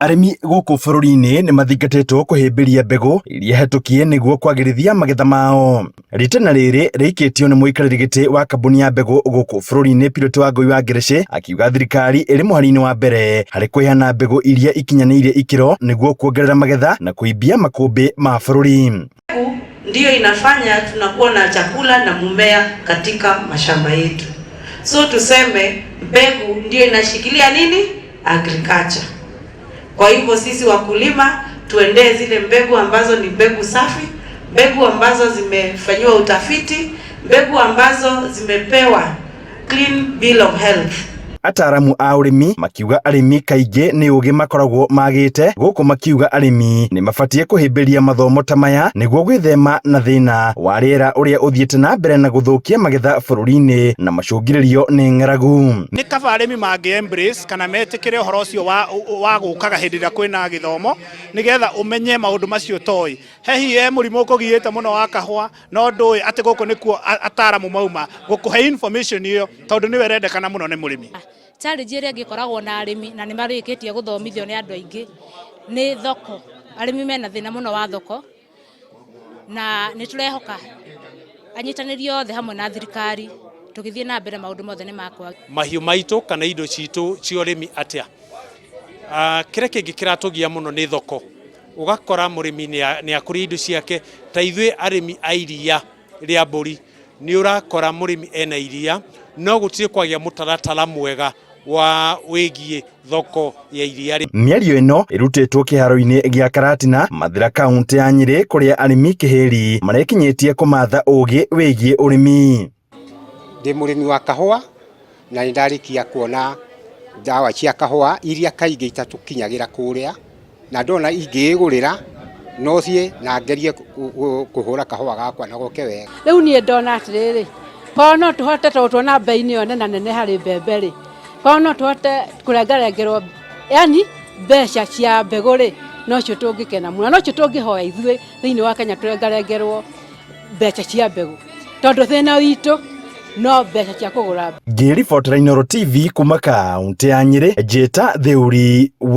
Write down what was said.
Arimi guku bururi-ini ni mathingatitwo kuhimbiria mbegu iria hetũkie niguo kwagĩrithia magetha mao. Ritana rĩrĩ rĩikĩtio nĩ mũikarĩri gĩtĩ wa kambuni ya mbegu guku bururi-ini Pilot Wangui wa Ngereche, akiuga thirikari ĩrĩ mũhari-inĩ wa mbere harĩ kũheana mbegu iria ikinyanĩirie ikĩro niguo kuongerera magetha na kuibia makũmbĩ ma bũrũri. Ndiyo inafanya tunakuwa na chakula na mumea katika mashamba yetu. So tuseme mbegu ndiyo inashikilia nini? Agriculture. Kwa hivyo sisi wakulima tuendee zile mbegu ambazo ni mbegu safi, mbegu ambazo zimefanywa utafiti, mbegu ambazo zimepewa clean bill of health. Ataramu a urimi makiuga arimi kaingĩ nĩ ũgĩ makoragwo magĩte, gũkũ makiuga arimi nĩ mabatie kũhĩmbĩria mathomo ta maya nĩguo gwĩthema na thĩna wa rĩera ũrĩa ũthiĩte na mbere na gũthũkia magetha bũrũri-inĩ na macũngĩrĩrio nĩ ng'aragu. Nĩ kaba arimi mangĩ embrace kana metĩkĩre ũhoro ũcio wa gũkaga hĩndĩ ĩrĩa kwĩna gĩthomo nĩgetha ũmenye maũndũ macio toĩ. Hihi mũrimũ ũkũgiĩte mũno wa kahũa no ndũĩ atĩ gũkũ nĩkuo ataramu mauma gũkũhe information ĩyo tondũ nĩwe rendekana mũno nĩ mũrĩmi. Challenge ĩrĩa ĩngĩkoragwo na arĩmi na nĩ marĩkĩtie gũthomithio nĩ andũ aingĩ nĩ thoko. Arĩmi mena thĩna mũno wa thoko na nĩ tũrehoka anyitanĩri othe hamwe na thirikari tũgĩthiĩ na mbere maũndũ mothe nĩ makwa. Mahiũ maitũ kana indo citũ cia ũrĩmi atĩa. Kĩrĩa kĩngĩ kĩratũgia mũno nĩ thoko. Ũgakora mũrĩmi nĩ akũria indo ciake ta ithuĩ arĩmi a iria rĩa mbũri nĩ ũrakora mũrĩmi ena iria no gũtirĩ kwagĩa mũtaratara mwega wa wĩgiĩ thoko ya iria. Mĩario ĩno ĩrutĩtwo kĩharo-inĩ gĩa Karatina, Mathĩra, kaunti ya Nyĩrĩ, kũrĩa arĩmi kĩhĩri marekinyĩtie kũmatha ũgĩ wĩgiĩ ũrĩmi. Ndĩ mũrĩmi wa kahũa na nĩ ndarĩkia kuona ndawa cia kahũa iria kaingĩ itatũkinyagĩra kũrĩa, na ndona ingĩgũrĩra no thiĩ na ngerie kũhũra kahũa gakwa na goke wega. Rĩu niĩ ndona atĩrĩrĩ, korwo no tũhote tuona mbei-inĩ yo nene harĩ mbembe rĩ, korwo no tũhote kũrengarengerwo yani mbeca cia mbegũ rĩ, nocio tũngĩkena mũno, nocio tũngĩhoya ithuĩ thĩinĩ wa Kenya tũrengarengerwo mbeca cia mbegũ, tondũ thĩna witũ no mbeca cia kũgũra. Ngĩribotera Inooro TV kuma kaunti ya Nyĩrĩ, Njĩta Thĩũri.